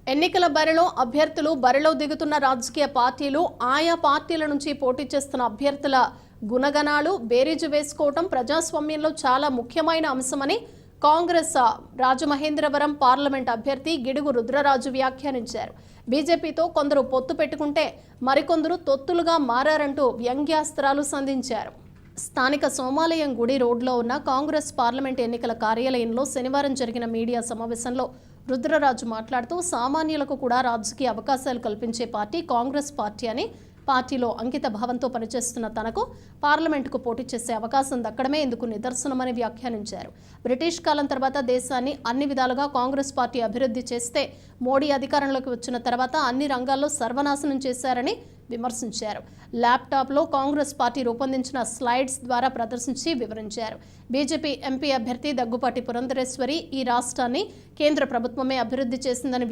ఎన్నికల బరిలో అభ్యర్థులు బరిలో దిగుతున్న రాజకీయ పార్టీలు ఆయా పార్టీల నుంచి పోటీ చేస్తున్న అభ్యర్థుల గుణగణాలు బేరీజు వేసుకోవటం ప్రజాస్వామ్యంలో చాలా ముఖ్యమైన అంశమని కాంగ్రెస్ రాజమహేంద్రవరం పార్లమెంట్ అభ్యర్థి గిడుగు రుద్రరాజు వ్యాఖ్యానించారు. బీజేపీతో కొందరు పొత్తు పెట్టుకుంటే మరికొందరు తొత్తులుగా మారారంటూ వ్యంగ్యాస్త్రాలు సంధించారు. స్థానిక సోమాలయం గుడి రోడ్లో ఉన్న కాంగ్రెస్ పార్లమెంట్ ఎన్నికల కార్యాలయంలో శనివారం జరిగిన మీడియా సమావేశంలో రుద్రరాజు మాట్లాడుతూ సామాన్యులకు కూడా రాజకీయ అవకాశాలు కల్పించే పార్టీ కాంగ్రెస్ పార్టీ అని, పార్టీలో అంకిత భావంతో పనిచేస్తున్న తనకు పార్లమెంటుకు పోటీ చేసే అవకాశం దక్కడమే ఇందుకు నిదర్శనమని వ్యాఖ్యానించారు. బ్రిటిష్ కాలం తర్వాత దేశాన్ని అన్ని విధాలుగా కాంగ్రెస్ పార్టీ అభివృద్ధి చేస్తే మోడీ అధికారంలోకి వచ్చిన తర్వాత అన్ని రంగాల్లో సర్వనాశనం చేశారని విమర్శించారు. ల్యాప్టాప్లో కాంగ్రెస్ పార్టీ రూపొందించిన స్లైడ్స్ ద్వారా ప్రదర్శించి వివరించారు. బీజేపీ ఎంపీ అభ్యర్థి దగ్గుపాటి పురంధరేశ్వరి ఈ రాష్ట్రాన్ని కేంద్ర ప్రభుత్వమే అభివృద్ధి చేసిందని